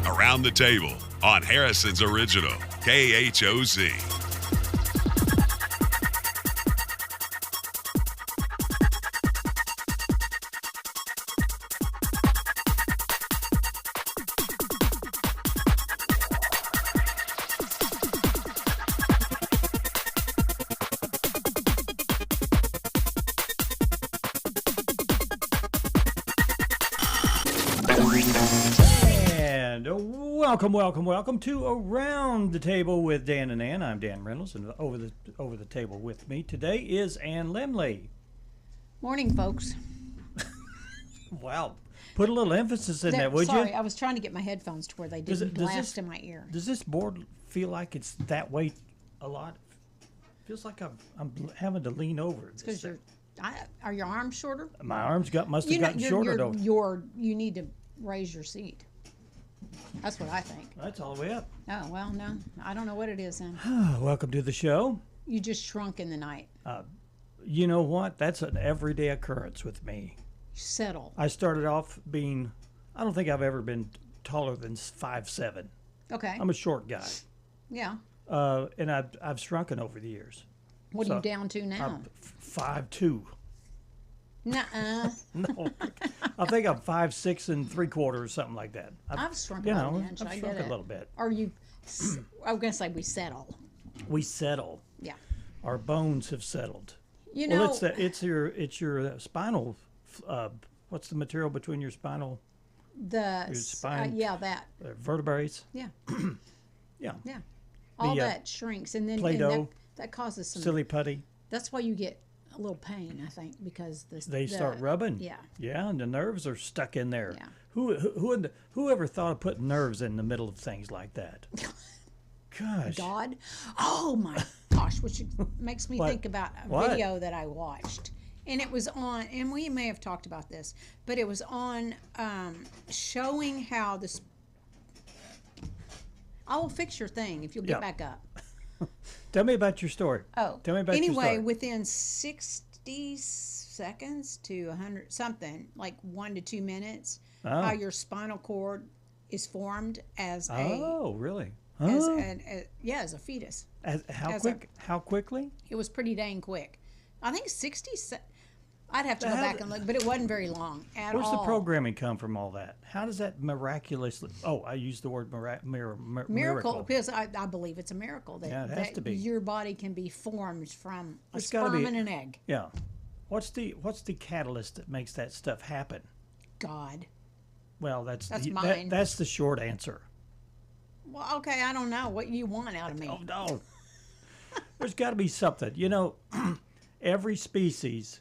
Around the Table on Harrison's Original, KHOZ. Welcome to Around the Table with Dan and Ann. I'm Dan Reynolds, and over the table with me today is Ann Lemley. Morning, folks. Wow, put a little emphasis in that, would you? Sorry, I was trying to get my headphones to where they didn't blast in my ear. Does this board feel like it's that way a lot? Feels like I'm having to lean over. It's because are your arms shorter? My arms must have gotten shorter though. You need to raise your seat. That's what I think. That's all the way up. Oh, well, no. I don't know what it is then. Welcome to the show. You just shrunk in the night. You know what? That's an everyday occurrence with me. Settle. I started off being, I don't think I've ever been taller than 5'7". Okay. I'm a short guy. Yeah. And I've shrunken over the years. What are you down to now? I'm 5'2". Nuh-uh. No, I think I'm 5'6 3/4 or something like that. I've shrunk about an inch. I've shrunk a little bit. Are you? I was gonna say we settle. We settle. Yeah. Our bones have settled. You know. Well, it's your spinal. What's the material between your spinal? Your spine. Yeah, that. Vertebrae. Yeah. Yeah. Yeah. All that shrinks, and then Play-Doh, that causes some silly putty. That's why you get a little pain, I think, because they start rubbing. Yeah. Yeah, and the nerves are stuck in there. Yeah. Who ever thought of putting nerves in the middle of things like that? Gosh. God. Oh my gosh, which makes me think about a video that I watched. And it was on, and we may have talked about this, but it was on showing how this. I will fix your thing if you'll get back up. Tell me about your story. Oh. Tell me about your story. Anyway, within 60 seconds to 100 something, like 1 to 2 minutes, how your spinal cord is formed as really? As a fetus. How quickly? It was pretty dang quick. I think 60 I'd have to go back and look, but it wasn't very long at all. Where's the programming come from all that? How does that miraculously... Oh, I used the word miracle. Because I believe it's a miracle that, it has to be. Your body can be formed from a sperm and an egg. Yeah. What's the catalyst that makes that stuff happen? God. Well, that's mine. That's the short answer. Well, okay, I don't know what you want out of me. Oh, no. There's got to be something. You know, every species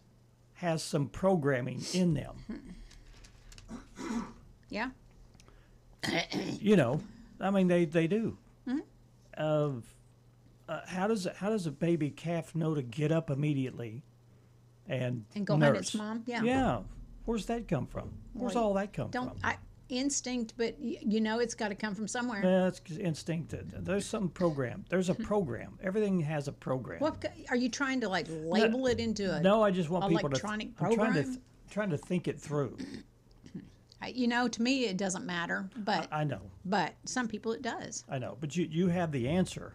has some programming in them. Yeah. You know, I mean, they do. Mm-hmm. How does a baby calf know to get up immediately and go nurse? hunt its mom? Yeah. Yeah. Where's that come from? Where's all that come from? Instinct, but you know it's got to come from somewhere. Yeah, it's instinct. There's some program. There's a program. Everything has a program. What are you trying to label it into a? No, I just want people electronic to. program? I'm trying to think it through. You know, to me it doesn't matter, but I know. But some people it does. I know, but you have the answer,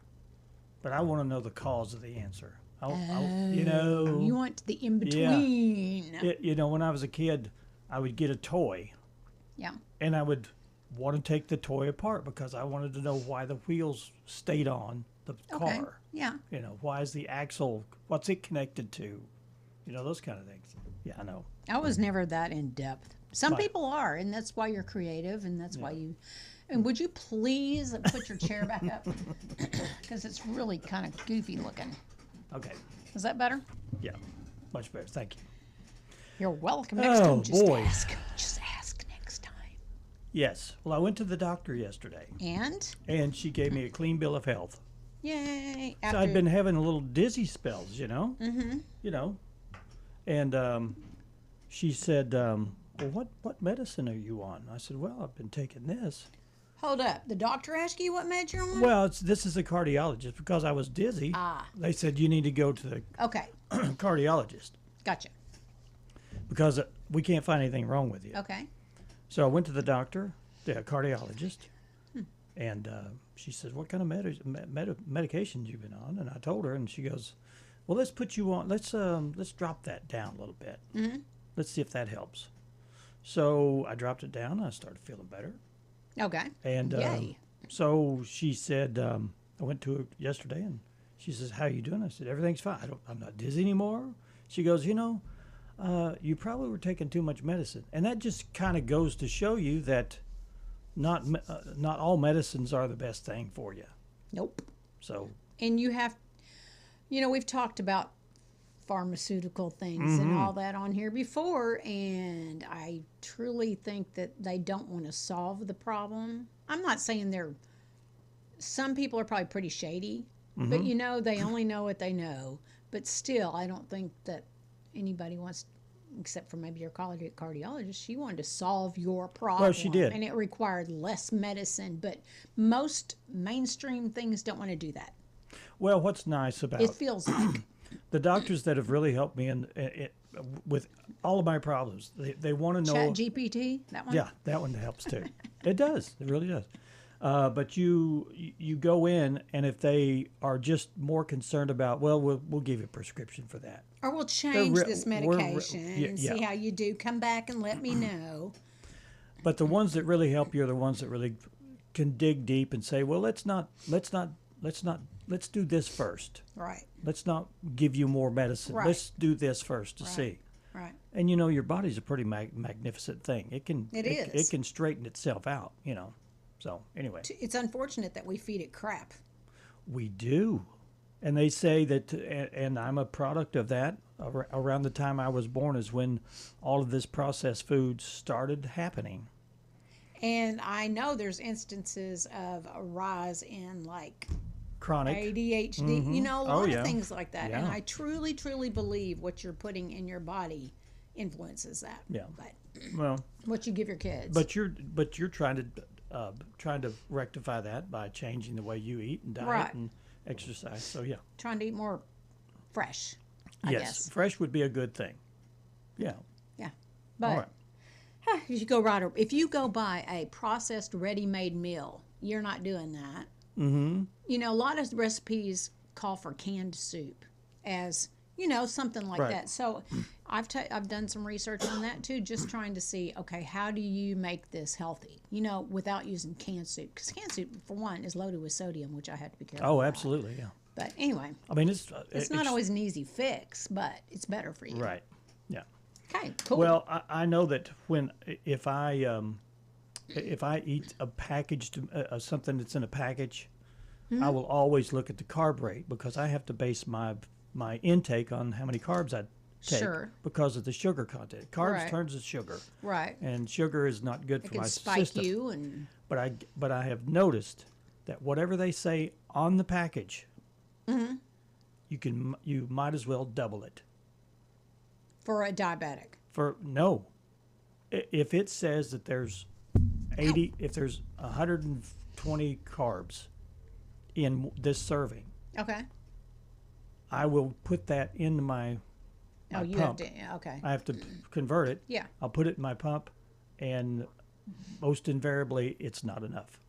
but I want to know the cause of the answer. You want the in between. Yeah. When I was a kid, I would get a toy. Yeah. And I would want to take the toy apart because I wanted to know why the wheels stayed on the car. Yeah. Why is the axle, what's it connected to? Those kind of things. Yeah, I know. I was never that in depth. Some people are, and that's why you're creative, and that's why you. And would you please put your chair back up? Because it's really kind of goofy looking. Okay. Is that better? Yeah, much better. Thank you. You're welcome. Next time, just ask. Just ask. Yes. Well, I went to the doctor yesterday. And she gave me a clean bill of health. Yay. So I'd been having a little dizzy spells, Mm-hmm. And she said, well, what medicine are you on? I said, well, I've been taking this. Hold up. The doctor asked you what meds you're on? Well, this is a cardiologist. Because I was dizzy, they said you need to go to the cardiologist. Gotcha. Because we can't find anything wrong with you. Okay. So I went to the doctor, the cardiologist, and she says, "What kind of medications you been on?" And I told her, and she goes, "Well, let's put you on. Let's drop that down a little bit. Mm-hmm. Let's see if that helps." So I dropped it down. And I started feeling better. Okay. And Yay. so she said, I went to her yesterday, and she says, "How you doing?" I said, "Everything's fine. I'm not dizzy anymore." She goes, "You probably were taking too much medicine," and that just kind of goes to show you that not all medicines are the best thing for you. Nope. So And you have, we've talked about pharmaceutical things and all that on here before, and I truly think that they don't want to solve the problem. I'm not saying some people are probably pretty shady, but they only know what they know. But still, I don't think that anybody wants, except for maybe your cardiologist, she wanted to solve your problem. Well, she did. And it required less medicine, but most mainstream things don't want to do that. well, what's nice about It feels like. the doctors that have really helped me with all of my problems, they want to know. Chat GPT, that one? Yeah, that one helps too. It does. It really does. But you go in, and if they are just more concerned about, well, we'll give you a prescription for that. Or we'll change this we're medication and see yeah. how you do. Come back and let me know. But the ones that really help you are the ones that really can dig deep and say, well, let's do this first. Right, Let's not give you more medicine. Right. Let's do this first to see. right. And your body's a pretty magnificent thing. It is. It can straighten itself out. So anyway, It's unfortunate that we feed it crap. we do. And they say that, and I'm a product of that. Around the time I was born is when all of this processed food started happening. And I know there's instances of a rise in like Chronic. ADHD, a lot yeah. of things like that. And Yeah. I truly, truly believe what you're putting in your body influences that. Yeah. But Well, what you give your kids. but you're trying to rectify that by changing the way you eat and diet Right. and exercise. So yeah. trying to eat more fresh, I Yes, guess. fresh would be a good thing. Yeah. Yeah. All But right. if you go buy a processed ready-made meal, you're not doing that. Mm-hmm. A lot of recipes call for canned soup as, something like Right. that. So I've done some research on that too, just trying to see, okay, how do you make this healthy, without using canned soup? Because canned soup, for one, is loaded with sodium, which I have to be careful Oh, about. absolutely. Yeah. But anyway, I mean, it's not always an easy fix, but it's better for you. right. Yeah. Okay, cool. Well, I know that if I eat a packaged something that's in a package, I will always look at the carb rate because I have to base my intake on how many carbs I take Sure. because of the sugar content. Carbs Right. turns to sugar, Right. and sugar is not good It for can my spike system. you and But I have noticed that whatever they say on the package, you might as well double it. for a diabetic. If it says that there's 80, if there's 120 carbs in this serving, Okay. I will put that into my Oh, you pump. have to. Yeah, okay. I have to convert it. Yeah. I'll put it in my pump, and most invariably, it's not enough.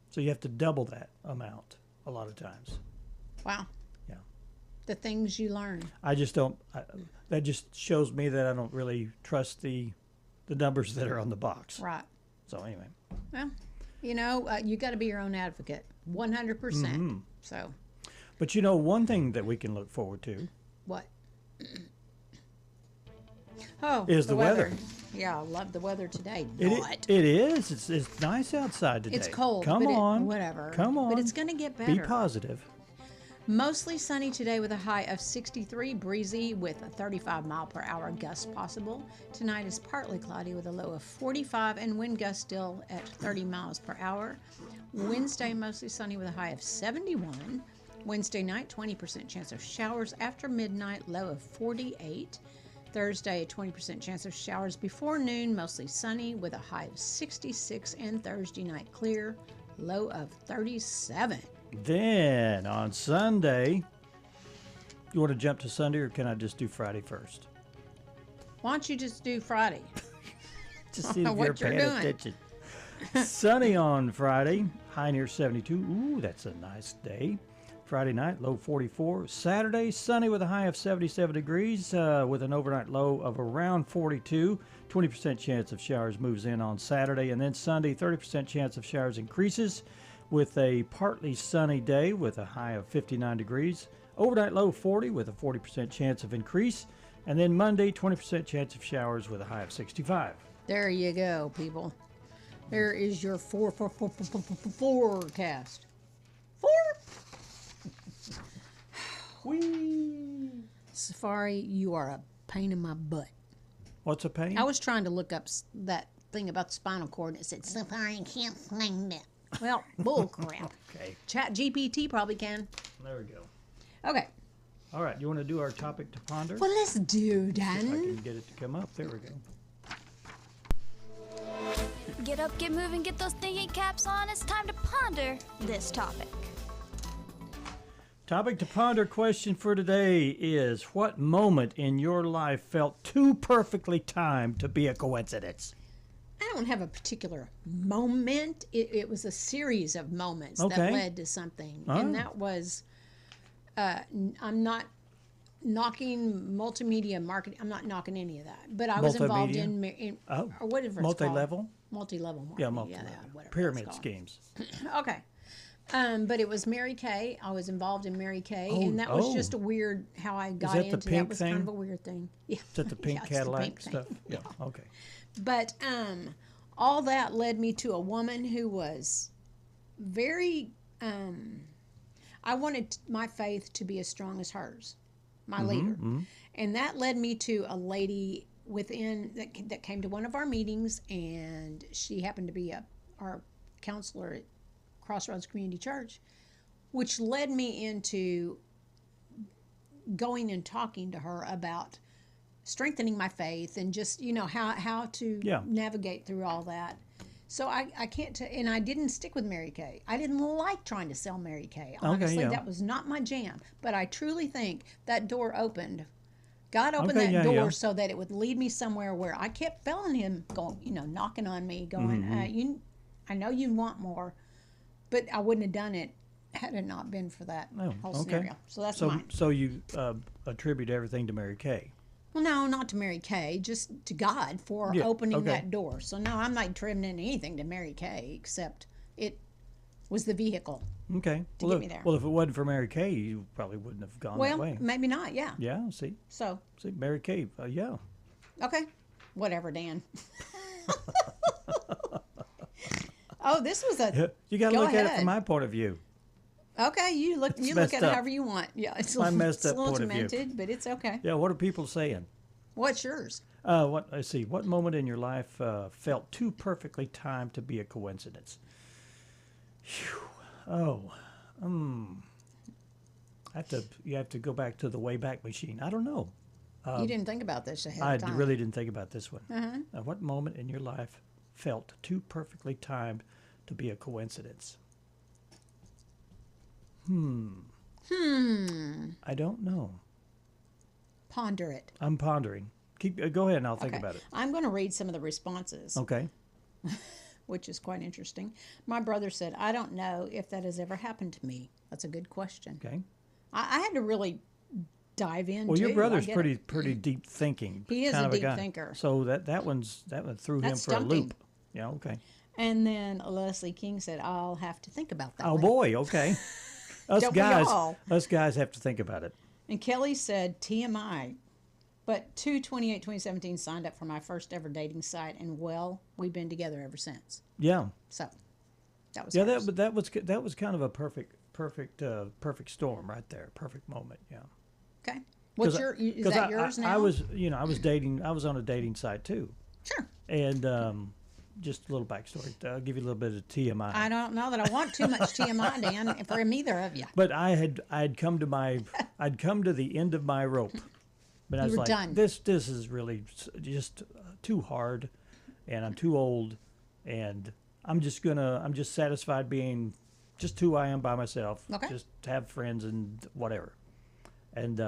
So you have to double that amount a lot of times. Wow. Yeah. The things you learn. I just don't. That just shows me that I don't really trust the numbers that are on the box. Right. So anyway, Well, you got to be your own advocate. 100%. So, but one thing that we can look forward to what? Oh, is the weather. Yeah, I love the weather today. It is. It's nice outside today. It's cold. Come but on. whatever. Come on. But it's going to get better. Be positive. Mostly sunny today with a high of 63, breezy with a 35-mile-per-hour gust possible. Tonight is partly cloudy with a low of 45 and wind gusts still at 30 miles per hour. Wednesday, mostly sunny with a high of 71. Wednesday night, 20% chance of showers after midnight, low of 48. Thursday, a 20% chance of showers before noon, mostly sunny with a high of 66. And Thursday night, clear, low of 37. Then on Sunday, you want to jump to Sunday, or can I just do Friday first? Why don't you just do Friday? Just see if What you're you're paying doing. attention. Sunny on Friday, high near 72. Ooh, that's a nice day. Friday night, low 44. Saturday, sunny with a high of 77 degrees with an overnight low of around 42. 20% chance of showers moves in on Saturday. And then Sunday, 30% chance of showers increases with a partly sunny day with a high of 59 degrees. Overnight low 40 with a 40% chance of increase. And then Monday, 20% chance of showers with a high of 65. There you go, people. There is your forecast. 4. Whee! Safari, you are a pain in my butt. What's a pain? I was trying to look up that thing about the spinal cord, and it said Safari can't find it. Well, bull crap. Okay, Chat GPT probably can. there we go. Okay. All right, you want to do our topic to ponder? Well, let's do, If I Dan. can get it to come up. There we go. Get up, get moving, get those thinking caps on. It's time to ponder this topic. Topic to ponder question for today is what moment in your life felt too perfectly timed to be a coincidence? I don't have a particular moment. It was a series of moments Okay. that led to something. And that was, I'm not knocking multimedia marketing. I'm not knocking any of that. But I was involved in Oh, or whatever it's multi-level? called. Multi-level marketing. Yeah, multi-level. whatever it's Pyramid called. schemes. Okay. But it was Mary Kay. I was involved in Mary Kay, and that was just a weird how I got that the into pink that. Was kind thing? of a weird thing. Yeah. Is that the pink Yeah, it's the Cadillac pink thing. stuff? Yeah, okay. But all that led me to a woman who was very. I wanted my faith to be as strong as hers, my leader, and that led me to a lady within that came to one of our meetings, and she happened to be our counselor at Crossroads Community Church, which led me into going and talking to her about strengthening my faith and just how to Yeah. navigate through all that. So I can't and I didn't stick with Mary Kay. I didn't like trying to sell Mary Kay. Honestly, yeah. that was not my jam. But I truly think that door opened. God opened Okay, that yeah, door yeah. so that it would lead me somewhere where I kept feeling him going, knocking on me, going, Mm-hmm. I know you want more, but I wouldn't have done it had it not been for that Oh, whole okay. scenario. So that's So, mine. so you attribute everything to Mary Kay. Well, no, not to Mary Kay, just to God for Yeah, opening okay. that door. So no, I'm not attributing anything to Mary Kay except it was the vehicle. Okay. To well, get me there. Well, if it wasn't for Mary Kay, you probably wouldn't have gone that Well, way. maybe not. Yeah. Yeah, see, So Mary Kay, yeah. okay, whatever, Dan. Oh, this was a You got to Go look at it ahead. from my point of view. okay. You look messed at it up. however you want. Yeah, it's My messed it's up a little point of view. demented, but it's okay. Yeah, what are people saying? What's yours? Let's see. What moment in your life felt too perfectly timed to be a coincidence? Phew. Oh, you have to go back to the Wayback Machine. I don't know. You didn't think about this ahead I of time. really didn't think about this one. What moment in your life felt too perfectly timed to be a coincidence? I don't know. Ponder it. I'm pondering. Go ahead and I'll think Okay. about it. I'm going to read some of the responses, Okay. which is quite interesting. My brother said, I don't know if that has ever happened to me. That's a good question. Okay. I had to really dive in. Well, your too. brother's I get it. pretty deep thinking. He is kind a of deep guy. thinker. So that one threw him That for a stumped him. loop. Yeah. Okay. And then Leslie King said, I'll have to think about that. Oh one. boy. Okay. Us Don't we guys. all? Us guys have to think about it. And Kelly said, TMI. But 2/28/2017 signed up for my first ever dating site, and well, we've been together ever since. Yeah. So that was Yeah. hers. That was kind of a perfect storm right there. Perfect moment. Yeah. Okay. What's 'Cause your? Is 'cause that yours now? I was dating. I was on a dating site too, Sure. and just a little backstory. I'll give you a little bit of TMI. I don't know that I want too much TMI, Dan, for either of you. But I'd come to the end of my rope. But I was were like, done. this is really just too hard, and I'm too old, and I'm just satisfied being just who I am by myself. Okay. Just have friends and whatever. And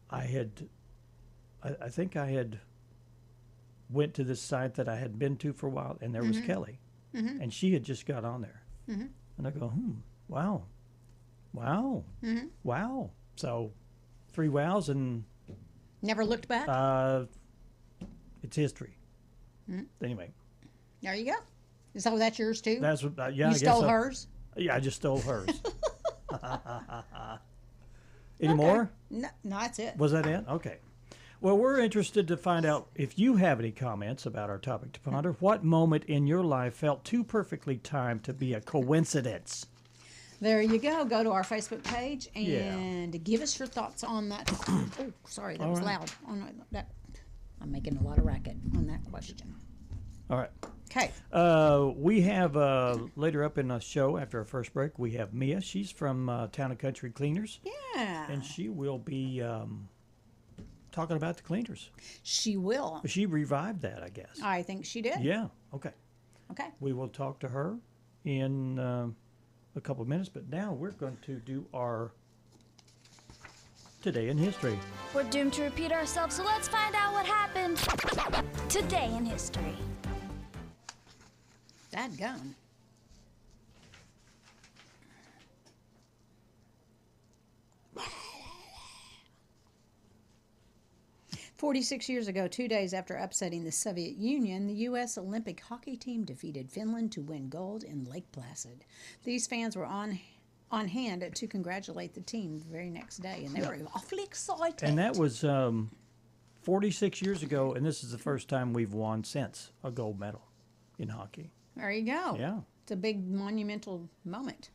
I think I had went to this site that I had been to for a while, and there was Kelly, and she had just got on there, and I go, wow, wow, wow. So 3 wows and Never looked back. it's history. Anyway, There you go. So that's yours too. that's what. Yeah, You I guess stole so. hers. Yeah, I just stole hers. Any more? No, that's it. Was that it? Okay. Well, we're interested to find out if you have any comments about our topic to ponder. What moment in your life felt too perfectly timed to be a coincidence? There you go. Go to our Facebook page Yeah. and give us your thoughts on that. Oh, sorry, that All was right. loud. Oh, no, that, I'm making a lot of racket on that question. All right. Okay. We have later up in the show after our first break, we have Mia. She's from Town and Country Cleaners, Yeah. and she will be talking about the cleaners. She will. She revived that, I guess. I think she did. Yeah. Okay. Okay. We will talk to her in a couple of minutes, but now we're going to do our Today in History. We're doomed to repeat ourselves, so let's find out what happened today in history. Dadgum. "46 years ago, 2 days after upsetting the Soviet Union, the U.S. Olympic hockey team defeated Finland to win gold in Lake Placid. These fans were on hand to congratulate the team the very next day, and they were awfully excited. And that was 46 years ago, and this is the first time we've won since a gold medal in hockey. There you go. Yeah. It's a big monumental moment.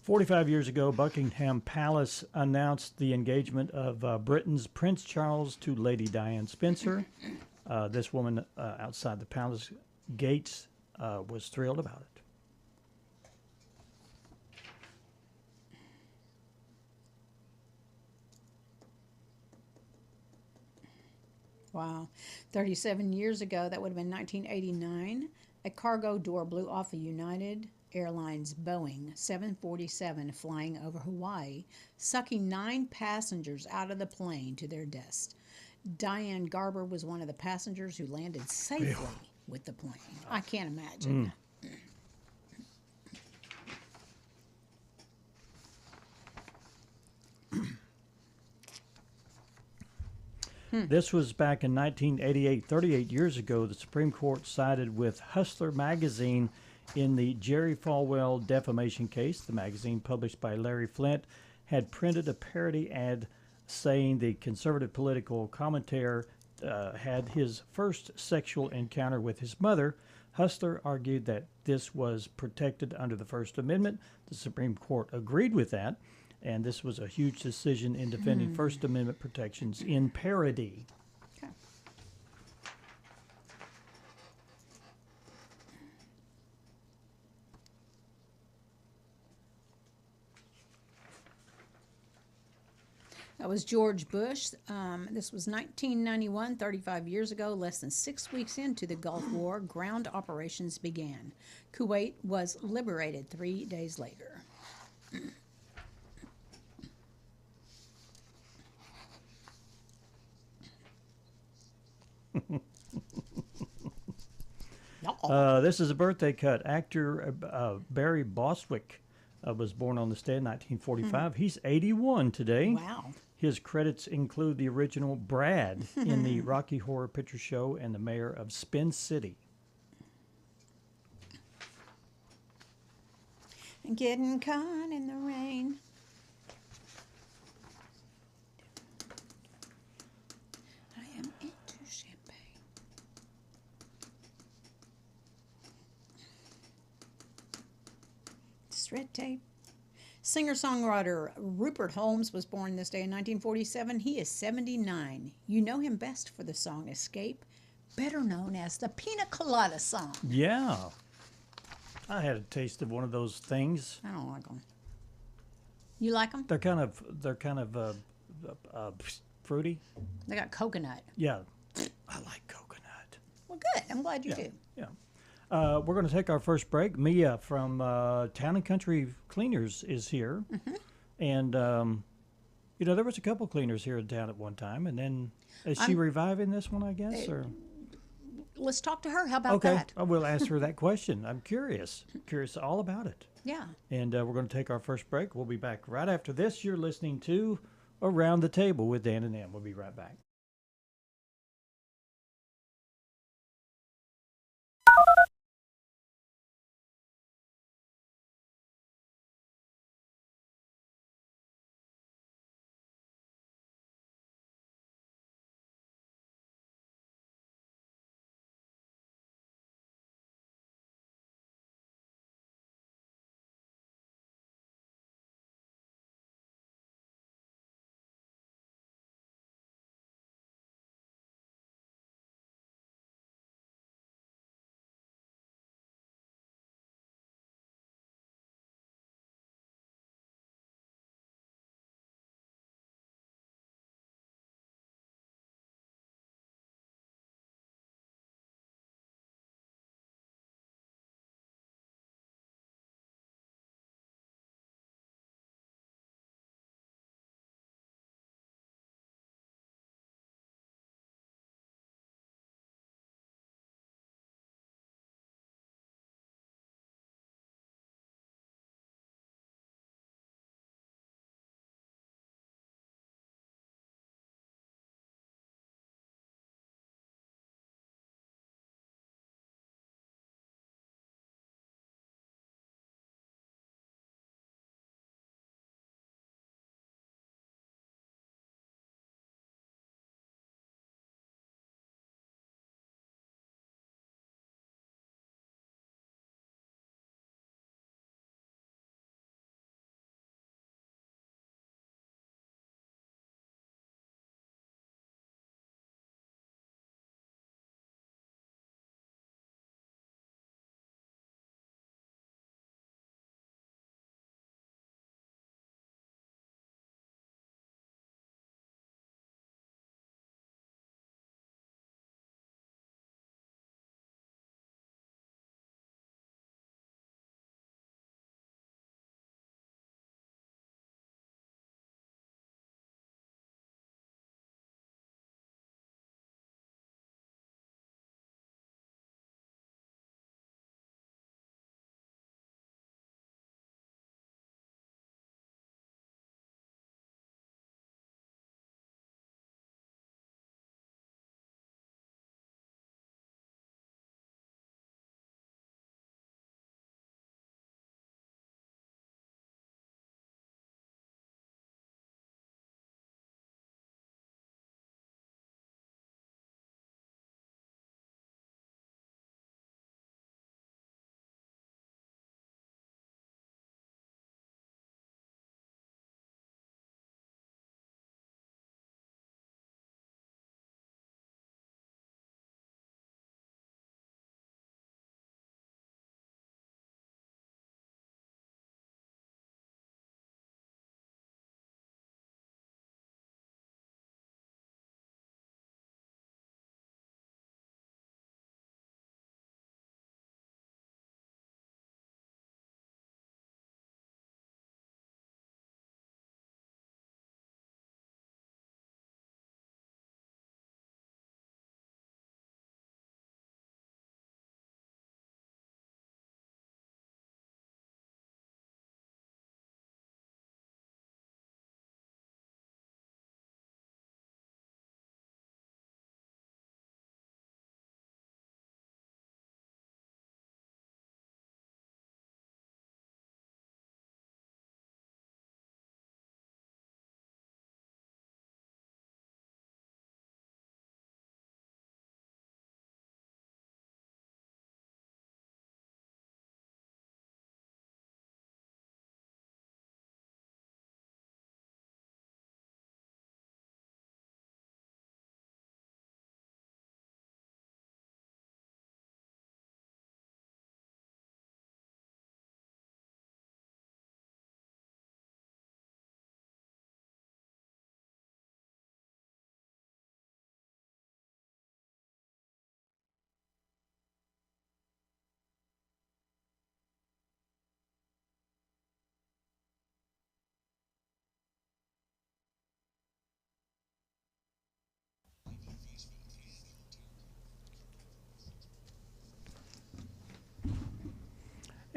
45 years ago, Buckingham Palace announced the engagement of Britain's Prince Charles to Lady Diane Spencer. This woman outside the palace gates was thrilled about it. Wow. 37 years ago, that would have been 1989, a cargo door blew off a United Airlines Boeing 747 flying over Hawaii, sucking 9 passengers out of the plane to their deaths. Diane Garber was one of the passengers who landed safely with the plane. I can't imagine. This was back in 1988, 38 years ago. The Supreme Court sided with Hustler magazine in the Jerry Falwell defamation case. The magazine, published by Larry Flint, had printed a parody ad saying the conservative political commentator had his first sexual encounter with his mother. Hustler argued that this was protected under the First Amendment. The Supreme Court agreed with that, and this was a huge decision in defending First Amendment protections in parody. Okay. That was George Bush. This was 1991, 35 years ago. Less than 6 weeks into the Gulf War, ground operations began. Kuwait was liberated 3 days later. This is a birthday cut. Actor Barry Bostwick was born on this day in 1945. He's 81 today. Wow. His credits include the original Brad in the Rocky Horror Picture Show and the mayor of Spin City. Getting caught in the rain. I am into champagne. It's red tape. Singer-songwriter Rupert Holmes was born this day in 1947. He is 79. You know him best for the song Escape, better known as the Pina Colada song. Yeah. I had a taste of one of those things. I don't like them. You like them? They're kind of fruity. They got coconut. Yeah. I like coconut. Well, good. I'm glad you do. Yeah. We're going to take our first break. Mia from Town and Country Cleaners is here. And, there was a couple cleaners here in town at one time. And then is she reviving this one, I guess? Or Let's talk to her. How about okay, that? I will ask her that question. I'm curious all about it. Yeah. And we're going to take our first break. We'll be back right after this. You're listening to Around the Table with Dan and Em. We'll be right back.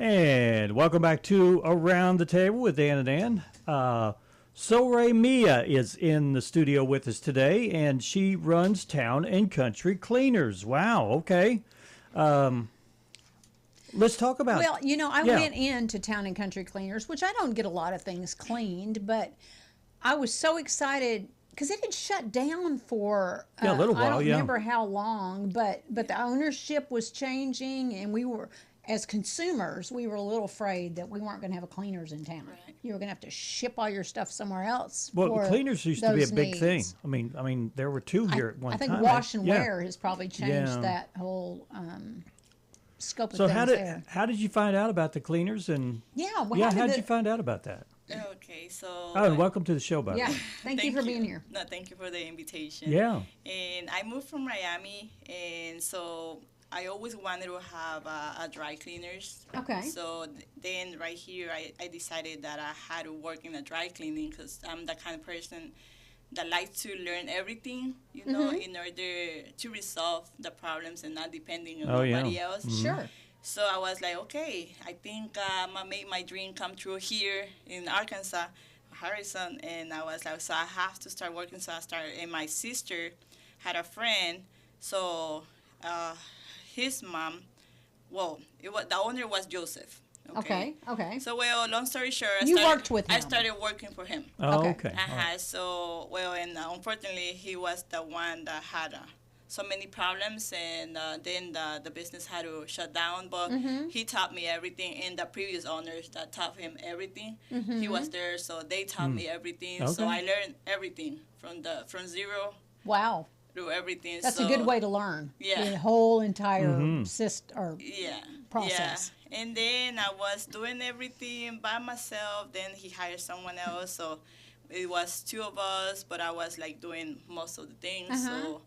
And welcome back to Around the Table with Dan and Ann. Soray Mia is in the studio with us today, and she runs Town and Country Cleaners. Wow, okay. Let's talk about Well, you know, I Yeah. went into Town and Country Cleaners, which I don't get a lot of things cleaned, but I was so excited because it had shut down for Yeah, a little I while, don't yeah. remember how long, but the ownership was changing, and we were, as consumers, we were a little afraid that we weren't going to have a cleaners in town. Right. You were going to have to ship all your stuff somewhere else. Well, for cleaners used to be a those big thing. needs. I mean, there were two here at one I think time. wash and Yeah. wear has probably changed Yeah. that whole scope of So things there. how did you find out about the cleaners and Yeah, well, yeah, how how did did you find out about that? Okay, so. Oh, and welcome to the show, by the Yeah, way. thank you for being here. No, thank you for the invitation. Yeah. And I moved from Miami, and so I always wanted to have a dry cleaners. Okay. So then right here, I decided that I had to work in a dry cleaning because I'm the kind of person that likes to learn everything, you know, Mm-hmm. in order to resolve the problems and not depending on Oh, yeah. nobody else. Sure. So I was like, okay, I think I'm gonna make my dream come true here in Arkansas, Harrison. And I was like, so I have to start working. So I started, and my sister had a friend. So his mom, well, the owner was Joseph. Okay. So, well, long story short, You worked with I him. started working for him. Oh, Okay. okay. All right. So, well, and unfortunately, he was the one that had so many problems, and then the business had to shut down. But Mm-hmm. he taught me everything, and the previous owners that taught him everything, he was there, so they taught me everything. So Mm. Okay. I learned everything from zero Wow. through everything. That's so, a good way to learn. Yeah. The whole entire system or Yeah. process. Yeah. And then I was doing everything by myself. Then he hired someone else. So it was two of us, but I was like doing most of the things. So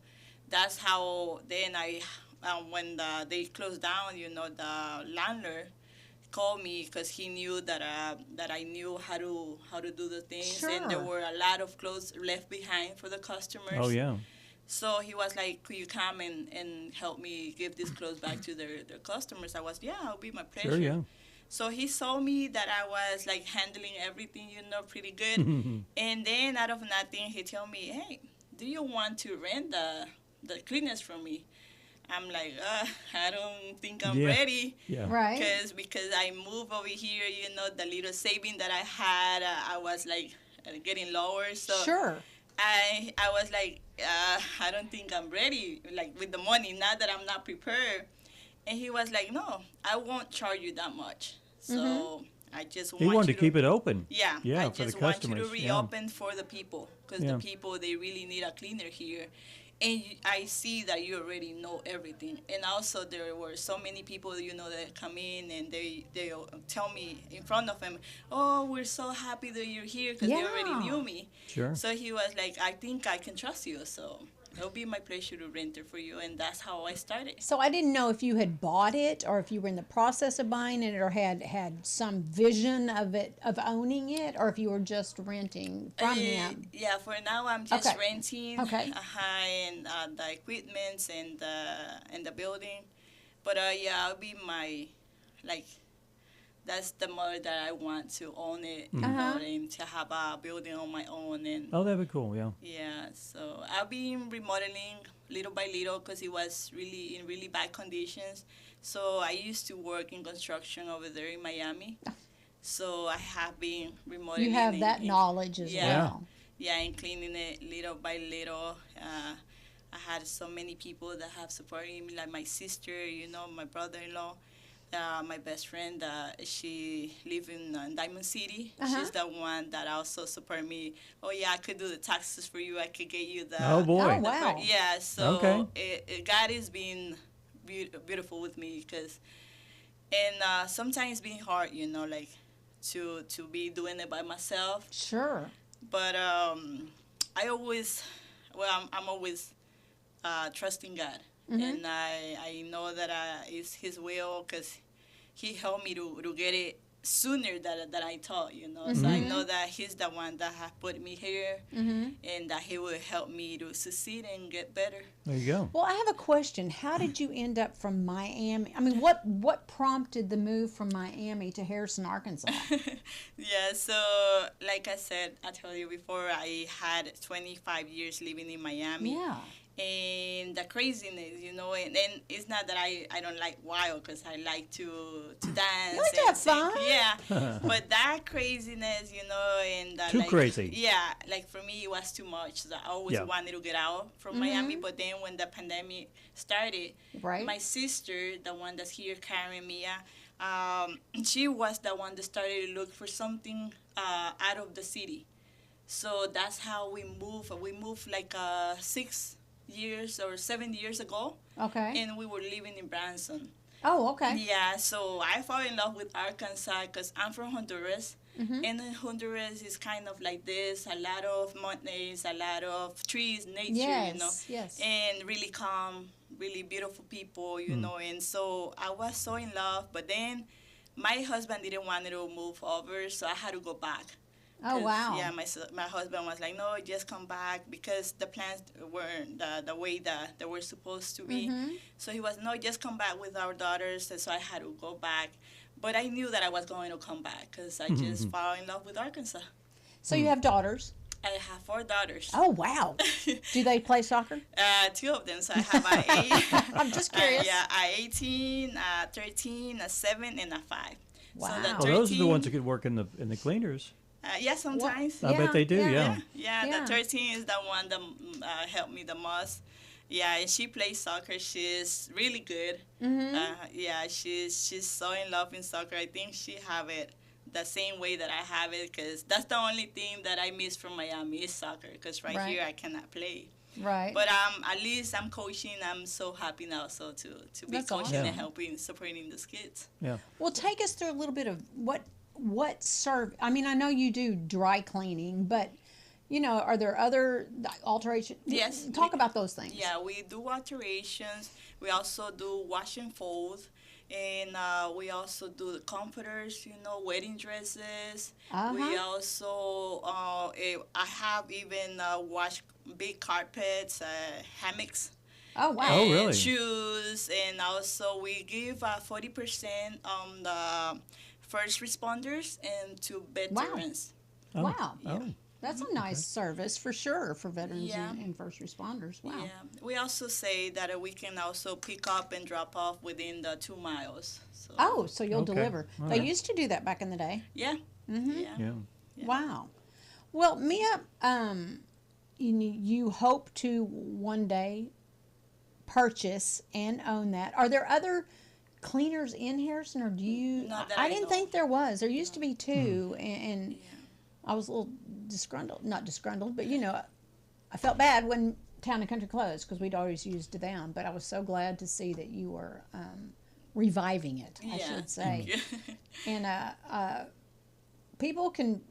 that's how then when they closed down, you know, the landlord called me because he knew that I knew how to do the things, and there Sure. were a lot of clothes left behind for the customers. Oh, yeah. So he was like, could you come and help me give these clothes back to their customers? I was, yeah, it'll be my pleasure. Sure, yeah. So he saw me that I was like handling everything, you know, pretty good. And then out of nothing, he told me, hey, do you want to rent the cleaners from me? I'm like, I don't think I'm Yeah. ready. Yeah. Right. Because I moved over here, you know, the little saving that I had, I was like getting lower. So Sure. I was like, I don't think I'm ready, like with the money, now that I'm not prepared. And he was like, no, I won't charge you that much. So I just want He wanted you to keep it open. Yeah, Yeah, I for the just want you customers. to Yeah. reopen for the people because Yeah. the people, they really need a cleaner here. And I see that you already know everything. And also there were so many people, you know, that come in and they tell me in front of him, oh, we're so happy that you're here because they already Yeah. knew me. Sure. So he was like, I think I can trust you. So it'll be my pleasure to rent it for you. And that's how I started. So I didn't know if you had bought it or if you were in the process of buying it or had some vision of owning it, or if you were just renting from him. Yeah, for now I'm just Okay. renting. Okay. And the equipment and the building, but yeah, I'll be that's the model that I want to own it, you know, and to have a building on my own. And Oh, that'd be cool. Yeah. yeah, so I'll be remodeling little by little because it was really in really bad conditions. So I used to work in construction over there in Miami. So I have been remodeling. You have and- that and- knowledge as Yeah. well. yeah, and cleaning it little by little. I had so many people that have supported me, like my sister, you know, my brother-in-law, my best friend. She lives in Diamond City. She's the one that also support me. Oh yeah, I could do the taxes for you. I could get you the. Oh, boy. Oh, wow. Yeah. So Okay. God is being beautiful with me and sometimes it's been hard, you know, like to be doing it by myself. Sure. But I'm always trusting God, and I know that it's His will because He helped me to get it sooner than I thought, you know. So I know that he's the one that has put me here, and that he will help me to succeed and get better. There you go. Well, I have a question. How did you end up from Miami? I mean, what prompted the move from Miami to Harrison, Arkansas? Yeah, so like I said, I told you before, I had 25 years living in Miami. Yeah. And the craziness, you know, and it's not that I don't like wild, because I like to dance. You like to and have sing. fun. Yeah, but that craziness, you know, and Too like, crazy. Yeah, like for me it was too much. So I always Yeah. wanted to get out from Miami, but then when the pandemic started, Right. my sister, the one that's here carrying me, she was the one that started to look for something out of the city. So that's how we moved. We moved like 6 years or 7 years ago, Okay. and we were living in Branson. Oh, okay. Yeah, so I fell in love with Arkansas because I'm from Honduras, and in Honduras is kind of like this: a lot of mountains, a lot of trees, nature, Yes, you know, yes. and really calm, really beautiful people, you know. And so I was so in love, but then my husband didn't want to move over, so I had to go back. Oh, 'Cause, wow. Yeah, my husband was like, no, just come back, because the plans weren't the way that they were supposed to be. So he was, no, just come back with our daughters. And so I had to go back. But I knew that I was going to come back because I just fell in love with Arkansas. So you have daughters? I have 4 daughters. Oh, wow. Do they play soccer? 2 of them. So I have a 8. I'm just curious. Yeah, a 18, a 13, a 7, and a 5. Wow. So the Well, those are the 13 ones that could work in the cleaners. Yeah, sometimes. I bet they do. yeah. Yeah. Yeah, Yeah. the 13 is the one that helped me the most. Yeah, and she plays soccer. She's really good. Yeah, she's so in love in soccer. I think she have it the same way that I have it, because that's the only thing that I miss from Miami is soccer, because right Right. here I cannot play. Right. But at least I'm coaching. I'm so happy now to be That's coaching awesome. and helping, supporting the kids. Yeah. Well, take us through a little bit of what serve. I mean, I know you do dry cleaning, but you know, are there other alterations? Yes. Talk about those things. Yeah, we do alterations. We also do wash and fold. And we also do the comforters, you know, wedding dresses. We also, I have even washed big carpets, hammocks. Oh, wow. Oh, and really? Shoes, and also we give 40% on the first responders and to veterans. Oh. Wow. Oh. That's a nice service for sure for veterans Yeah. and first responders. Wow. Yeah, we also say that we can also pick up and drop off within the 2 miles. So, Oh, so you'll Okay. deliver. All They right. used to do that back in the day. yeah, yeah. Yeah. Wow. Well, Mia, you hope to one day purchase and own that. Are there other cleaners in Harrison, or do you? Not that I I didn't know think there was. There used to be 2, Hmm. and I was a little disgruntled. Not disgruntled, but you know, I felt bad when Town and Country closed because we'd always used them. But I was so glad to see that you were reviving it. I Yeah, should say. thank you. And people can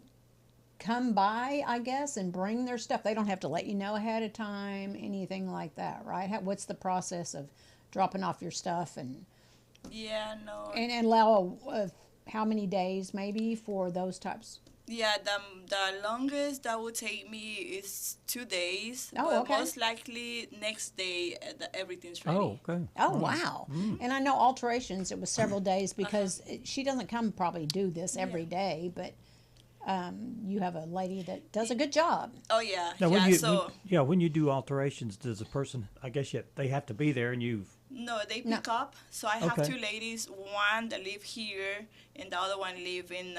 come by, I guess, and bring their stuff. They don't have to let you know ahead of time, anything like that, right? What's the process of dropping off your stuff and Yeah, no. allow how many days maybe for those types? Yeah, the longest that would take me is 2 days. Oh, but okay. most likely next day everything's ready. Oh, okay. Oh, wow. And I know alterations, it was several days because she doesn't come probably do this every day, but you have a lady that does a good job. Oh yeah. Now, yeah. when you do alterations, does a person? I guess they have to be there, and you've. No, they No. pick up. So I have Okay. 2 ladies, one that live here and the other one live in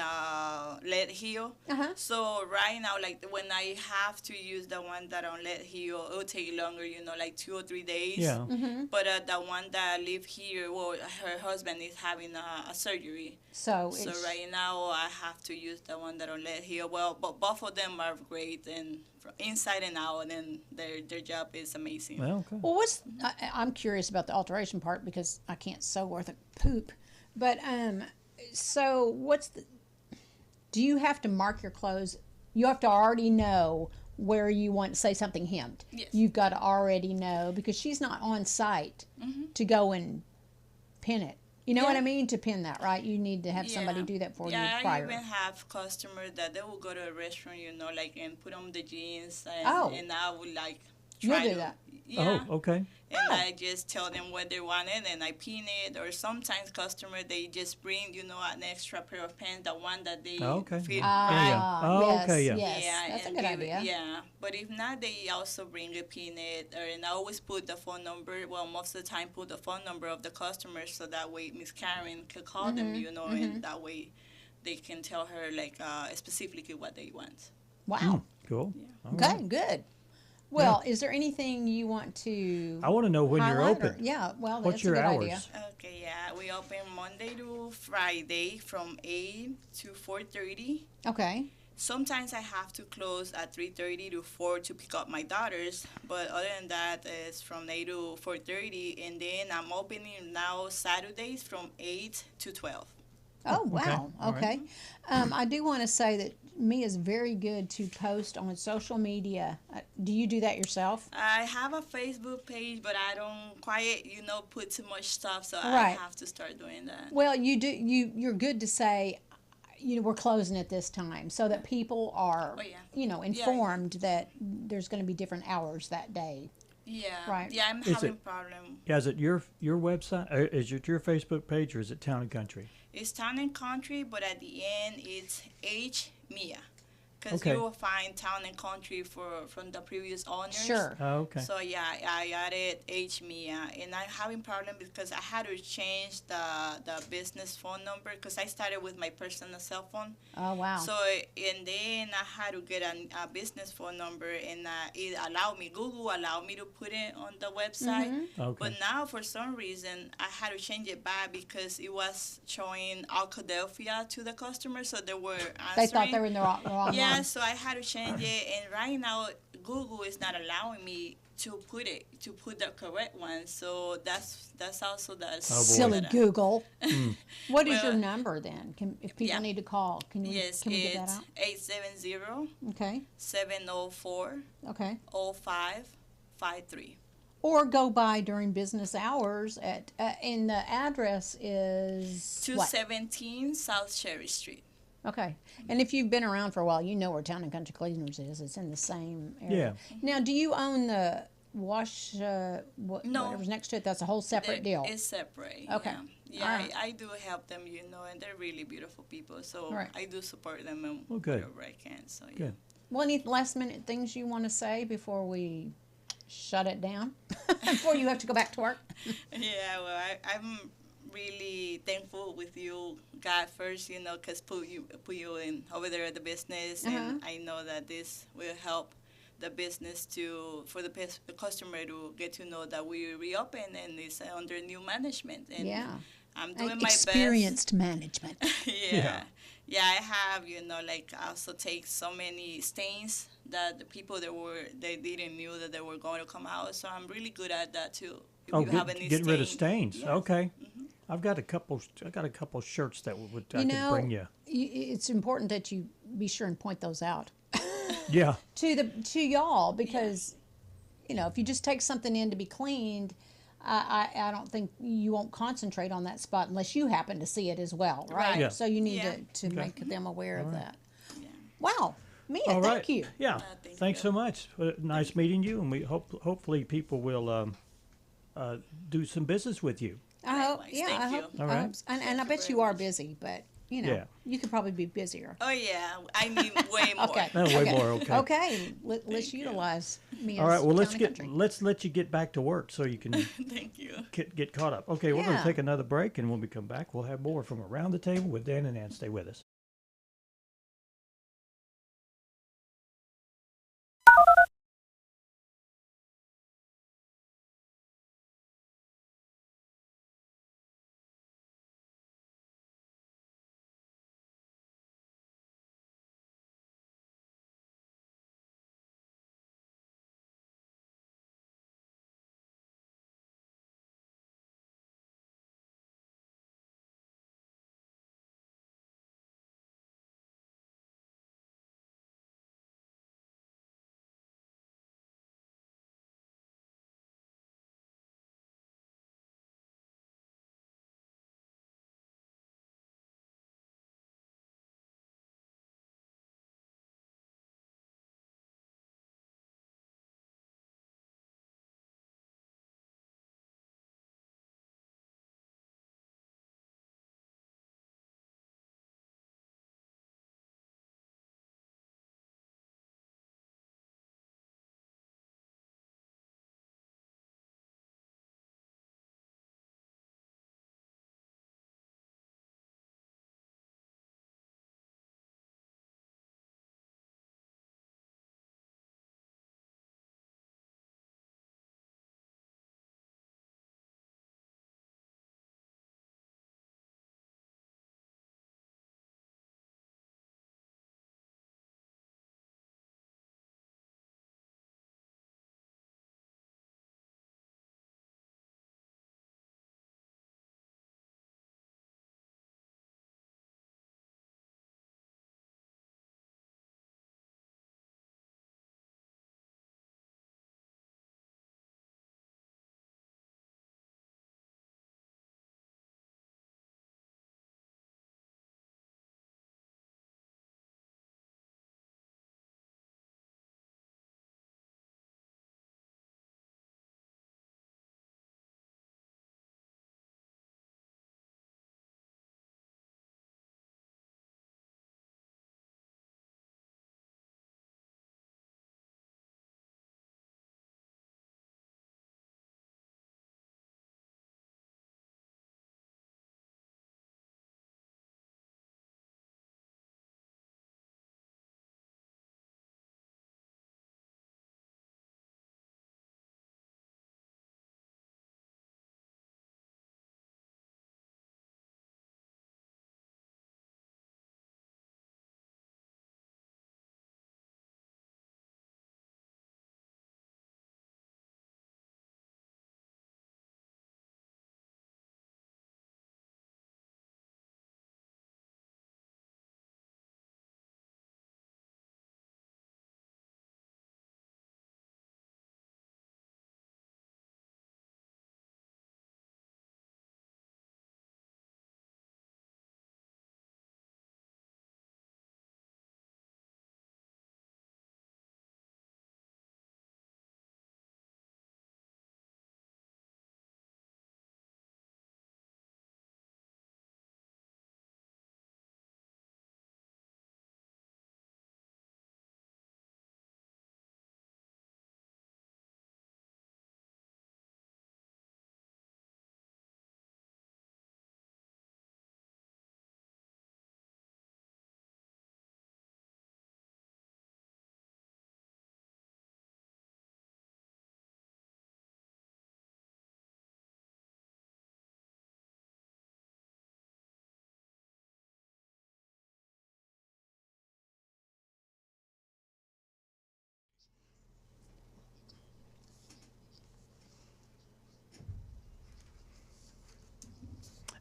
Lead Hill. Uh-huh. So right now, like when I have to use the one that on Lead Hill, it will take longer, you know, like 2 or 3 days. Yeah. But the one that live here, well, her husband is having a surgery. So, So it's, right now I have to use the one that on Lead Hill. Well, but both of them are great and from inside and out, and their job is amazing. Well, okay. well, I'm curious about the alteration part because I can't sew worth a poop. But so do you have to mark your clothes? You have to already know where you want, say, something hemmed. Yes. You've got to already know because she's not on site to go and pin it. You know what Yeah. I mean? To pin that, right? You need to have somebody Yeah. do that for Yeah, you I prior. even have customers that they will go to a restaurant, like, and put on the jeans, Oh. and I would, like, You'll try do to, that. yeah. Oh, okay. And Oh. I just tell them what they wanted, and I pin it. Or sometimes customers, they just bring, an extra pair of pants, the one that they Oh, okay. fit Yeah, right. yeah. Oh, yes, okay, yeah. yes. That's a and good give it- idea. Yeah, but if not, they also bring a peanut, and I always put the phone number. Well, most of the time, put the phone number of the customer, so that way Miss Karen can call them, and that way they can tell her, like, specifically what they want. Wow. Cool. All Okay, right. good. Well, is there anything you want to I want to know when you're highlight or- open. yeah, well, What's that's your a good hours? idea. Okay, yeah, we open Monday to Friday from 8 to 4:30. Okay. Sometimes I have to close at 3:30 to 4 to pick up my daughters, but other than that, it's from 8 to 4:30, and then I'm opening now Saturdays from 8 to 12. Oh, wow. all right. Okay. I do want to say that Mia's very good to post on social media. Do you do that yourself? I have a Facebook page, but I don't quite, put too much stuff, so I Right. have to start doing that. Well, you do. You're good to say, we're closing at this time, so that people are, Oh, yeah. informed that there's going to be different hours that day. Yeah. Right. Yeah, I'm Is having it- problem. Yeah, is it your website? Is it your Facebook page or is it Town and Country? It's Town and Country, but at the end it's H Mia, because Okay. you will find Town and Country from the previous owners. Sure. Oh, okay. So yeah, I added H Mia, and I'm having problem because I had to change the business phone number because I started with my personal cell phone. Oh, wow. So and then I had to get a business phone number, and it allowed me. Google allowed me to put it on the website. Okay. But now for some reason I had to change it back because it was showing Alcadelphia to the customer, so they were answering. They thought they were in the wrong Yeah, one. so I had to change it, and right now Google is not allowing me to put the correct one. So that's also the Oh, boy. Silly Google. What is your Well, number then? If people yeah. need to call, can we Yes, get that it's out? 870 Okay. 704 Okay. 0553. Or go by during business hours at and the address is what? 217 South Cherry Street. Okay. And if you've been around for a while, you know where Town and Country Cleaners is. It's in the same area. Now, do you own the wash, No. whatever's next to it? That's a whole separate deal. It's separate. Okay. Yeah, All right. I do help them, and they're really beautiful people. So Right. I do support them and Well, good. whatever I can. So yeah. Good. Well, any last minute things you want to say before we shut it down? Before you have to go back to work? Yeah, well, I'm really thankful with you, God, first, because put you in over there at the business, and I know that this will help the business for the customer to get to know that we reopen and it's under new management. And Yeah. I'm doing my Experienced management. best. Yeah, I have, like I also take so many stains that the people they didn't knew that they were going to come out. So I'm really good at that too. If Oh, you have any getting rid of stain- stains. Yes. Okay. I've got a couple. I got a couple shirts that I could bring you. It's important that you be sure and point those out Yeah. to y'all because if you just take something in to be cleaned, I don't think you won't concentrate on that spot unless you happen to see it as well, right? Right. Yeah. So you need Yeah. to make them aware of that. Yeah. Wow, Mia, All right. thank you. Yeah. thank Thanks you. so much. Nice meeting you, and we hopefully people will do some business with you. I hope, Likewise. yeah, Thank I you. hope, All I right. hope and I Thank you bet very you are much. busy, but Yeah. you could probably be busier. Oh yeah, I need way more. Okay. Oh, way more. Okay. Okay, let's you. utilize Mia's All right. Well, Town and Country. let's let you get back to work so you can Thank you. get caught up. Okay, we're going Yeah. to take another break, and when we come back, we'll have more from Around the Table with Dan and Ann. Stay with us.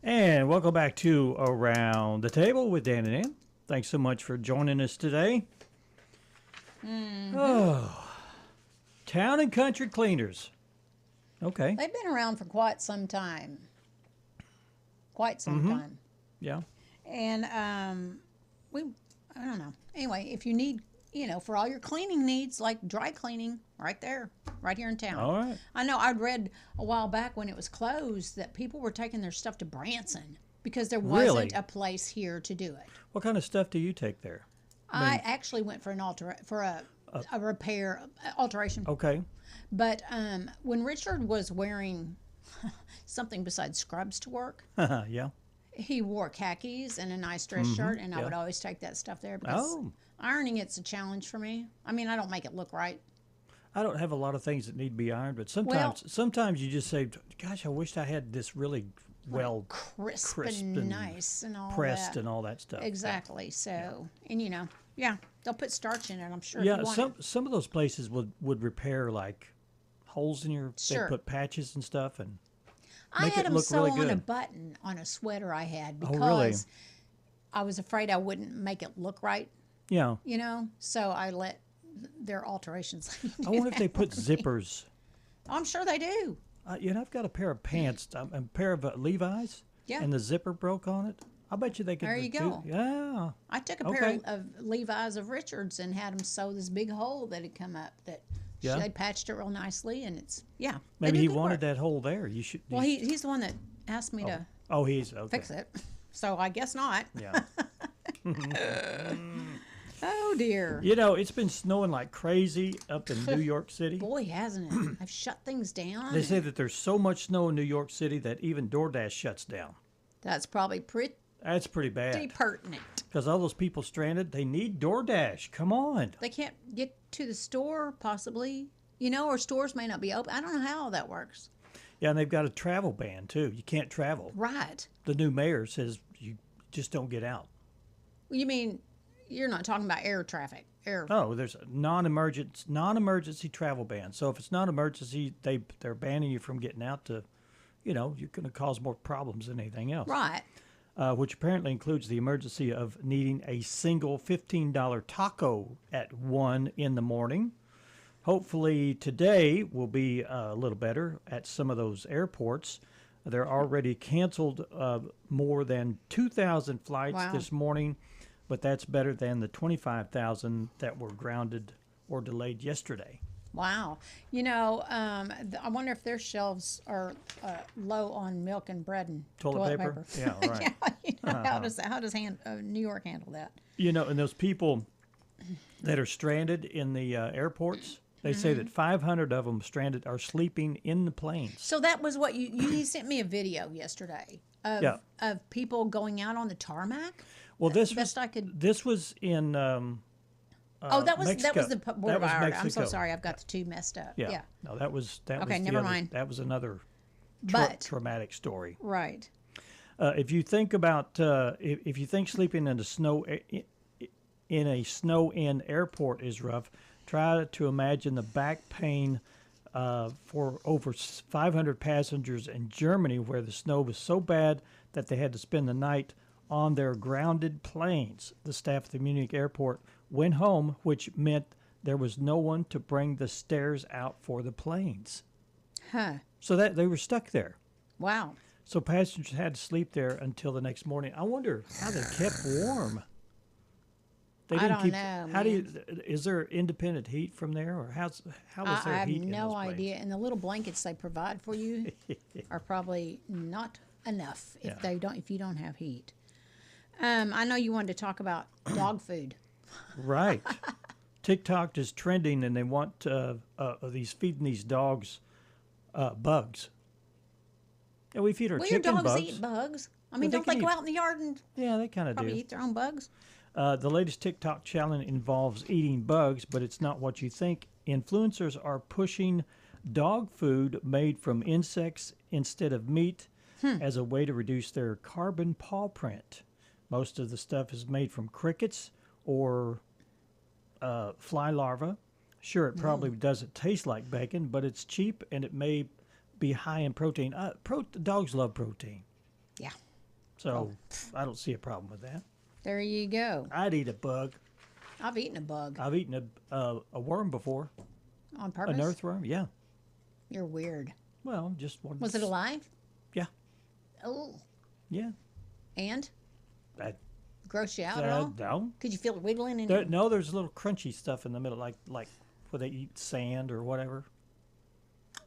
And welcome back to Around the Table with Dan and Ann. Thanks so much for joining us today. Oh, Town and Country Cleaners. Okay. They've been around for quite some time. Quite some time. Yeah. And I don't know. Anyway, if you need, for all your cleaning needs, like dry cleaning, right there, right here in town. All right. I know I'd read a while back when it was closed that people were taking their stuff to Branson because there wasn't a place here to do it. What kind of stuff do you take there? I actually went for a repair alteration. Okay. But when Richard was wearing something besides scrubs to work, Yeah. he wore khakis and a nice dress shirt, and I would always take that stuff there because ironing it's a challenge for me. I mean, I don't make it look right. I don't have a lot of things that need to be ironed, but sometimes you just say, "Gosh, I wished I had this really well Crisp and nice and all pressed that. and all that stuff." Exactly. So, and they'll put starch in it, I'm sure. Yeah, if you want it. some of those places would repair like holes in your. Sure. They put patches and stuff and I make had it them look sew really on a good. button on a sweater I had Oh, really? because I was afraid I wouldn't make it look right, Yeah. so I let their alterations. I wonder if they put zippers. I'm sure they do. I've got a pair of pants, a pair of Levi's, Yeah. and the zipper broke on it. I bet you they could. There you go. Yeah. I took a Okay. pair of Levi's of Richards and had them sew this big hole that had come up that Yeah. they patched it real nicely, and it's they Maybe do he good wanted work. that hole there. You should. Well, he's the one that asked me to Oh, he's okay. fix it, so I guess not. Yeah. Oh dear. It's been snowing like crazy up in New York City. Boy, hasn't it? I've shut things down. They say that there's so much snow in New York City that even DoorDash shuts down. That's probably pretty That's pretty bad. pertinent. Because all those people stranded, they need DoorDash. Come on. They can't get to the store, possibly. Or stores may not be open. I don't know how all that works. Yeah, and they've got a travel ban, too. You can't travel. Right. The new mayor says you just don't get out. You mean you're not talking about air traffic? Oh, there's a non-emergency travel ban. So if it's not emergency, they're banning you from getting out to, you're going to cause more problems than anything else. Right. Which apparently includes the emergency of needing a single $15 taco at 1 in the morning. Hopefully today will be a little better at some of those airports. They're already canceled more than 2,000 flights this morning, but that's better than the 25,000 that were grounded or delayed yesterday. Wow. I wonder if their shelves are low on milk and bread and Toilet paper? Yeah, right. How does New York handle that? And those people that are stranded in the airports, they say that 500 of them stranded are sleeping in the planes. So that was what you sent me a video yesterday of people going out on the tarmac. Well, this was in Mexico. The Boulevard. I'm so Mexico. sorry, I've got the two messed up. Yeah. No, that was Okay, never mind. That was another traumatic story. Right. If you think about if you think sleeping in a snow-in airport is rough, try to imagine the back pain for over 500 passengers in Germany, where the snow was so bad that they had to spend the night on their grounded planes. The staff at the Munich airport went home, which meant there was no one to bring the stairs out for the planes. Huh. So that they were stuck there. Wow. So passengers had to sleep there until the next morning. I wonder how they kept warm. I don't know. How is there independent heat from there, or how is there I have heat in no those planes? idea. And the little blankets they provide for you are probably not enough if you don't have heat. I know you wanted to talk about dog food. Right. TikTok is trending, and they want feeding these dogs bugs. Yeah, we feed our Well, chicken your dogs bugs. eat bugs. I But mean, they don't they can go eat- out in the yard and Yeah, they kind of probably do. eat their own bugs? The latest TikTok challenge involves eating bugs, but it's not what you think. Influencers are pushing dog food made from insects instead of meat as a way to reduce their carbon paw print. Most of the stuff is made from crickets or fly larvae. Sure, it probably doesn't taste like bacon, but it's cheap and it may be high in protein. Dogs love protein. Yeah. So I don't see a problem with that. There you go. I'd eat a bug. I've eaten a bug I've eaten a worm before. on purpose. An earthworm, yeah. You're weird. Well, just one. Was it alive? Yeah, Oh. yeah. And? That, Gross you out at all? no. Could you feel it wiggling in There, your... no, there's a little crunchy stuff in the middle, like where they eat sand or whatever.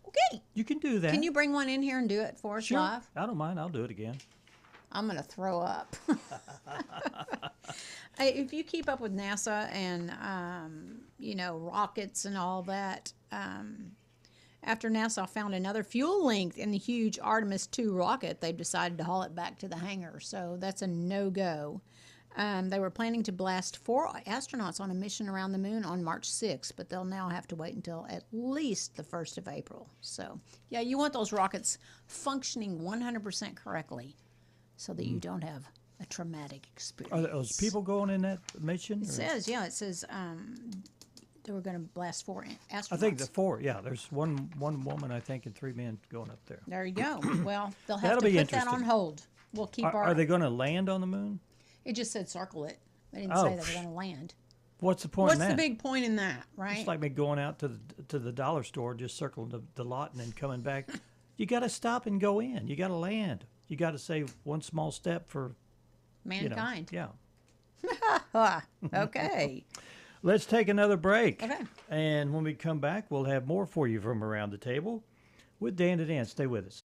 Okay. You can do that. Can you bring one in here and do it for us Sure. live? I don't mind. I'll do it again. I'm going to throw up. Hey, if you keep up with NASA and, rockets and all that, after NASA found another fuel leak in the huge Artemis 2 rocket, they've decided to haul it back to the hangar. So that's a no-go. They were planning to blast 4 astronauts on a mission around the moon on March 6th, but they'll now have to wait until at least the 1st of April. So, yeah, you want those rockets functioning 100% correctly so that you don't have a traumatic experience. Are those people going in that mission? It says they were going to blast 4 astronauts. I think the 4. Yeah, there's one woman, I think, and 3 men going up there. There you go. Well, they'll have That'll to be put that on interesting. hold. We'll keep Are they going to land on the moon? It just said circle it. They didn't Oh, say they were going to land. What's the point What's in that? the big point in that, right? It's like me going out to the dollar store, just circling the lot, and then coming back. You got to stop and go in. You got to land. You got to say one small step for Mankind. Yeah. Okay. Let's take another break. Okay. And when we come back, we'll have more for you from around the table with Dan to Dan. Stay with us.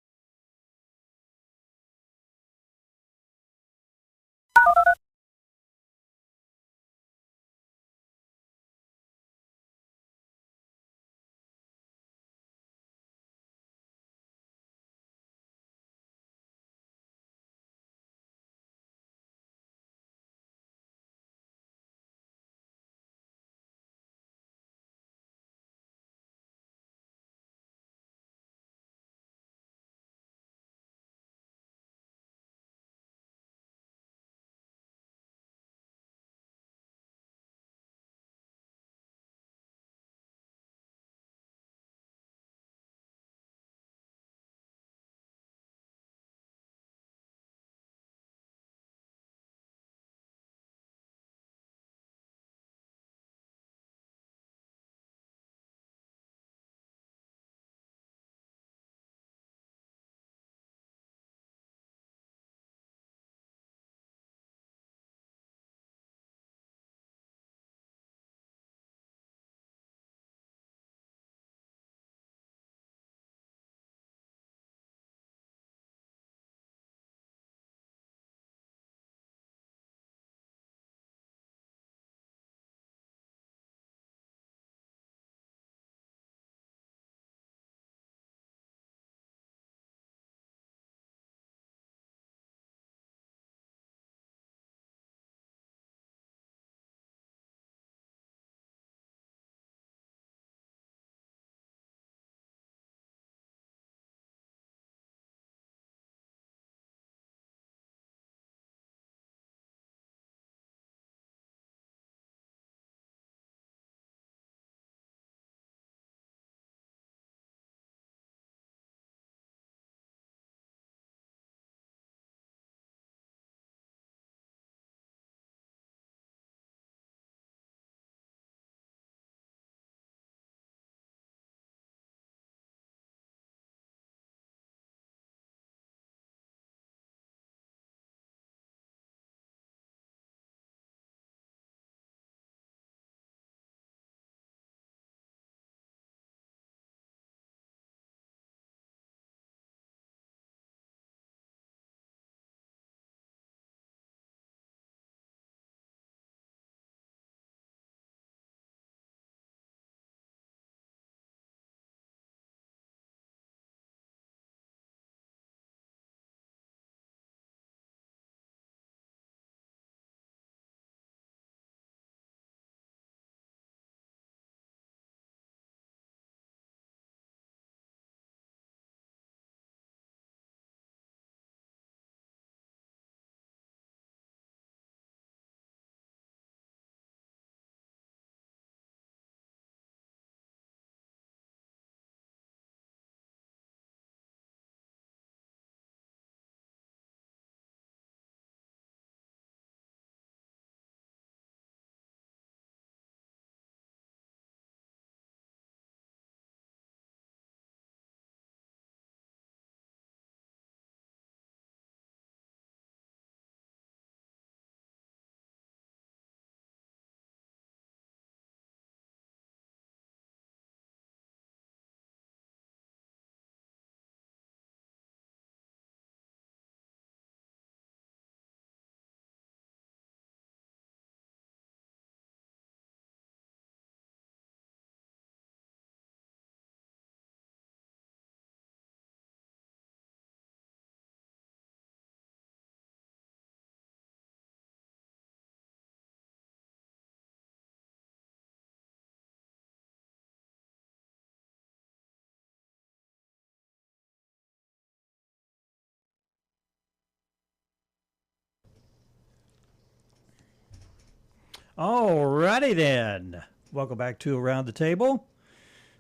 All righty then. Welcome back to Around the Table.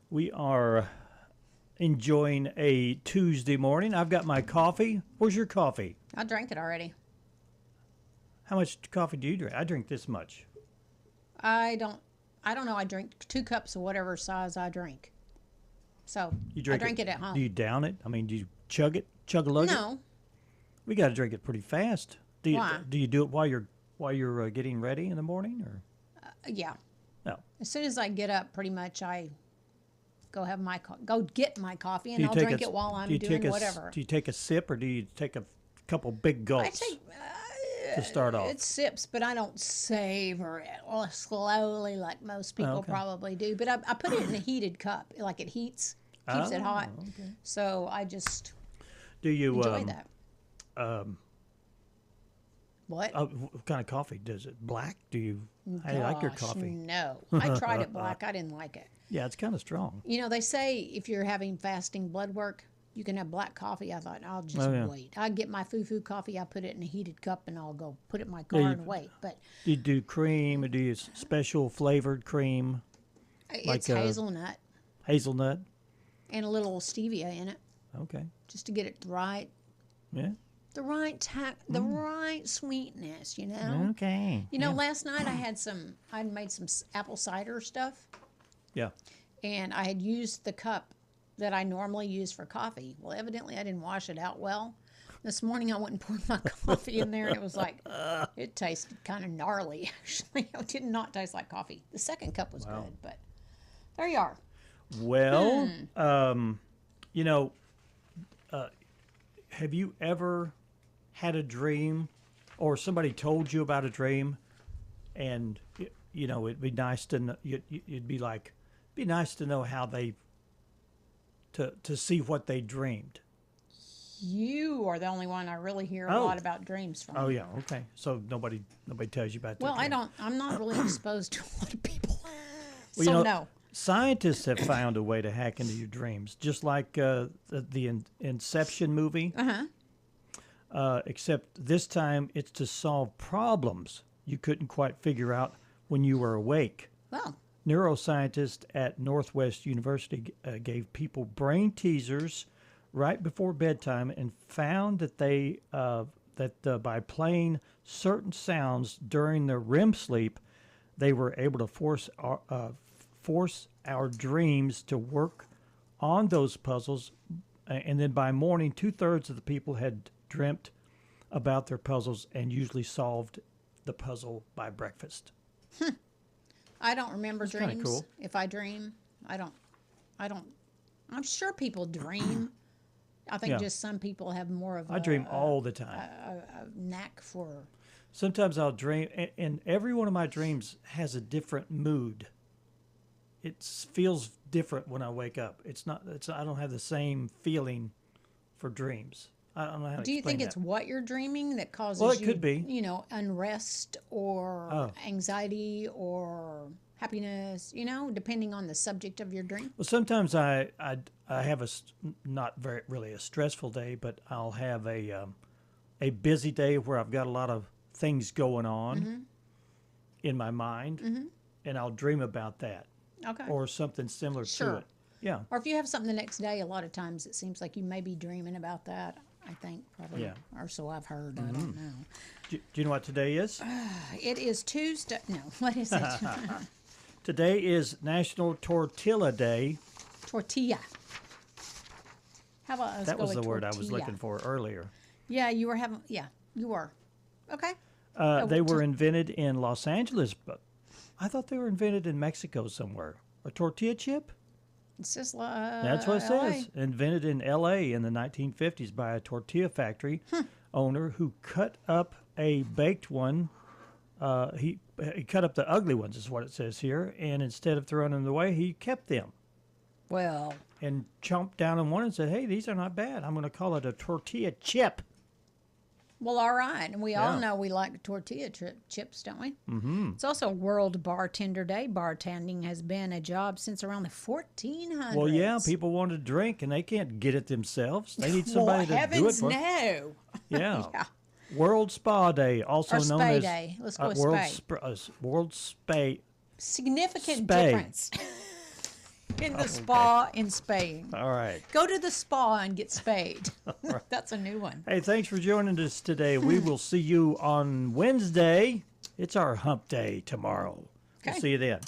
We are enjoying a Tuesday morning. I've got my coffee. Where's your coffee? I drank it already. How much coffee do you drink? I drink this much. I don't know. I drink 2 cups of whatever size I drink. So You drink I drink it at home. Do you down it? I mean, do you chug it? Chug a lug it? No. We got to drink it pretty fast. Do you, Why? Do you do it while you're getting ready in the morning, or Yeah. no? As soon as I get up, pretty much I go have my go get my coffee, Do and you I'll take drink a- it while I'm do you doing take whatever. Do you take a sip, or do you take a couple big I gulps take to start off? It's sips, but I don't savor it slowly like most people Okay. probably do. But I put it in a heated cup, like it heats, keeps it hot. Okay. So I just Do you enjoy that. What? What kind of coffee? Does it black? Do you? I like your Gosh, coffee. No, I tried it black. I didn't like it. Yeah, it's kind of strong. You know, they say if you're having fasting blood work, you can have black coffee. I thought I'll just Oh, yeah. wait. I get my foo coffee. I put it in a heated cup, and I'll go put it in my car you- and wait. But Do you do cream, or do you special flavored cream, it's Like, hazelnut hazelnut? and a little stevia in it, Okay. just to get it right. Yeah. The right sweetness, you know. Okay. You know, last night I made some apple cider stuff, Yeah. and I had used the cup that I normally use for coffee. Well, evidently I didn't wash it out well. This morning I went and poured my coffee in there, and it was like, it tasted kind of gnarly, actually. It did not taste like coffee. The second cup was good, but there you are. Well, Hmm. you know, have you ever had a dream, or somebody told you about a dream, and you know it'd be nice to know, you'd be like, be nice to know how they to see what they dreamed. You are the only one I really hear a Oh. lot about dreams from. Oh yeah, okay. So nobody tells you about that. Well, I'm not really exposed to a lot of people. Well, So you know, no. Scientists have found a way to hack into your dreams, just like the Inception movie. Except this time it's to solve problems you couldn't quite figure out when you were awake. Well, Neuroscientists at Northwest University gave people brain teasers right before bedtime and found that by playing certain sounds during their REM sleep, they were able to force our dreams to work on those puzzles. And then by morning, 2/3 of the people had dreamt about their puzzles and usually solved the puzzle by breakfast. I don't remember kinda dreams. cool. If I dream, I don't. I'm sure people dream. I think Yeah. just some people have more of I dream all the time. a knack for. Sometimes I'll dream, and every one of my dreams has a different mood. It feels different when I wake up. I don't have the same feeling for dreams. I don't know how to Do you explain think it's that. what you're dreaming that causes Well, it you, could be. you know, unrest or Oh. anxiety or happiness? You know, depending on the subject of your dream. Well, sometimes I have not really a stressful day, but I'll have a busy day where I've got a lot of things going on in my mind, and I'll dream about that Okay. or something similar Sure. to it. Yeah. Or if you have something the next day, a lot of times it seems like you may be dreaming about that. I think probably, Yeah. or so I've heard. I don't know. Do you know what today is? It is Tuesday. No, what is it? Today is National Tortilla Day. Tortilla. How about us That go was the with word I was tortilla? looking for earlier. Yeah, you were having. Yeah, you were. Okay. They were invented in Los Angeles, but I thought they were invented in Mexico somewhere. A tortilla chip? It says That's what it says. Invented in L.A. in the 1950s by a tortilla factory owner who cut up a baked one. He cut up the ugly ones, is what it says here, and instead of throwing them away, he kept them Well, and chomped down on one and said, "Hey, these are not bad. I'm going to call it a tortilla chip." all right. And we all Yeah. know we like tortilla chips, don't we? Mm-hmm. It's also World Bartender Day. Bartending has been a job since around the 1400s. Well, yeah, people want to drink and they can't get it themselves. They need Well, somebody to do it heavens for them. no. Yeah. Yeah. World Spa Day, also Or known Spay as Day. Let's go with World Spay. World Spay. Significant Spay. difference in the spa and spaying. All right. Go to the spa and get spayed. That's a new one. Hey, thanks for joining us today. We will see you on Wednesday. It's our hump day tomorrow. We'll Okay. see you then.